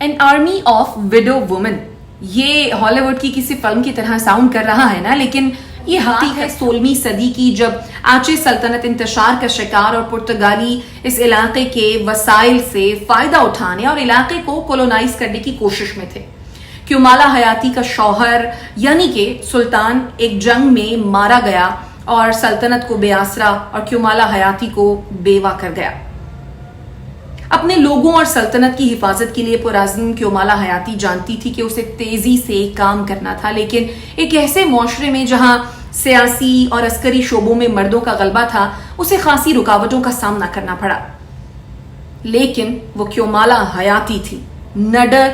An army of widow women. یہ ہالی would کی کسی فلم کی طرح ساؤنڈ کر رہا ہے نا، لیکن یہ حقیقت ہے 16ویں صدی کی، جب آنچے سلطنت انتشار کا شکار اور پرتگالی اس علاقے کے وسائل سے فائدہ اٹھانے اور علاقے کو کولونائز کرنے کی کوشش میں تھے۔ کیومالا حیاتی کا شوہر یعنی کہ سلطان ایک جنگ میں مارا گیا اور سلطنت کو بے آسرا اور کیومالا حیاتی کو بیوہ کر گیا۔ اپنے لوگوں اور سلطنت کی حفاظت کے لیے پرعزم کیومالا حیاتی جانتی تھی کہ اسے تیزی سے کام کرنا تھا، لیکن ایک ایسے معاشرے میں جہاں سیاسی اور عسکری شعبوں میں مردوں کا غلبہ تھا، اسے خاصی رکاوٹوں کا سامنا کرنا پڑا۔ لیکن وہ کیومالا حیاتی تھی، نڈر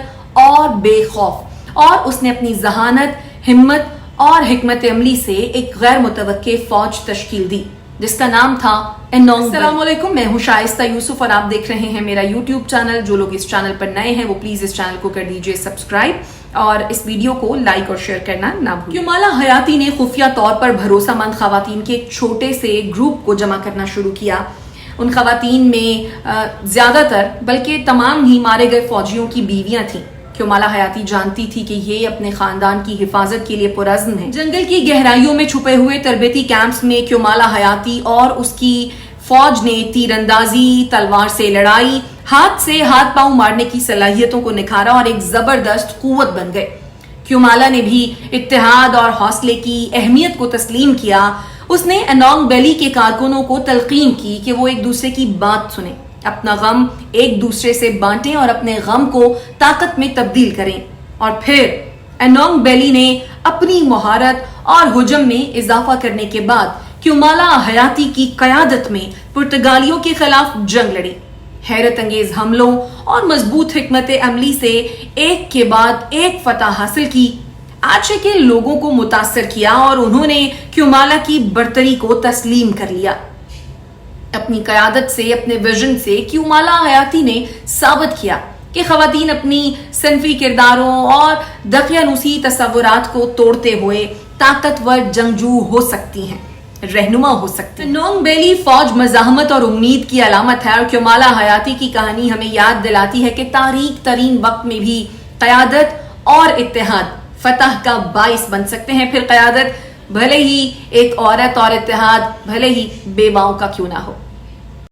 اور بے خوف، اور اس نے اپنی ذہانت، ہمت اور حکمت عملی سے ایک غیر متوقع فوج تشکیل دی جس کا نام تھا انونگ۔ السلام علیکم، میں ہوں شائستہ یوسف اور آپ دیکھ رہے ہیں میرا یوٹیوب چینل۔ جو لوگ اس چینل پر نئے ہیں وہ پلیز اس چینل کو کر دیجئے سبسکرائب اور اس ویڈیو کو لائک اور شیئر کرنا نہ بھولیں۔ کیومالا حیاتی نے خفیہ طور پر بھروسہ مند خواتین کے ایک چھوٹے سے گروپ کو جمع کرنا شروع کیا۔ ان خواتین میں زیادہ تر بلکہ تمام ہی مارے گئے فوجیوں کی بیویاں تھیں۔ کیومالا حیاتی جانتی تھی کہ یہ اپنے خاندان کی حفاظت کے لیے پرعزم ہے۔ جنگل کی گہرائیوں میں چھپے ہوئے تربیتی کیمپس میں کیومالا حیاتی اور اس کی فوج نے تیر اندازی، تلوار سے لڑائی، ہاتھ سے ہاتھ پاؤں مارنے کی صلاحیتوں کو نکھارا اور ایک زبردست قوت بن گئے۔ کیومالا نے بھی اتحاد اور حوصلے کی اہمیت کو تسلیم کیا۔ اس نے انونگ ویلی کے کارکنوں کو تلقین کی کہ وہ ایک دوسرے کی بات سنیں، اپنا غم ایک دوسرے سے بانٹیں اور اپنے غم کو طاقت میں تبدیل کریں۔ اور پھر انونگ ویلی نے اپنی مہارت اور حجم میں اضافہ کرنے کے بعد کیومالا حیاتی کی قیادت میں پرتگالیوں کے خلاف جنگ لڑی، حیرت انگیز حملوں اور مضبوط حکمت عملی سے ایک کے بعد ایک فتح حاصل کی، آنچے کے لوگوں کو متاثر کیا اور انہوں نے کیومالا کی برتری کو تسلیم کر لیا۔ اپنی قیادت سے، اپنے ویژن سے کیومالا حیاتی نے ثابت کیا کہ خواتین اپنی صنفی کرداروں اور دقیانوسی تصورات کو توڑتے ہوئے طاقتور جنگجو ہو سکتی ہیں، رہنما ہو سکتی ہیں۔ انونگ ویلی فوج مزاحمت اور امید کی علامت ہے، اور کیومالا حیاتی کی کہانی ہمیں یاد دلاتی ہے کہ تاریک ترین وقت میں بھی قیادت اور اتحاد فتح کا باعث بن سکتے ہیں، پھر قیادت بھلے ہی ایک عورت اور اتحاد بھلے ہی بیواؤں کا کیوں نہ ہو۔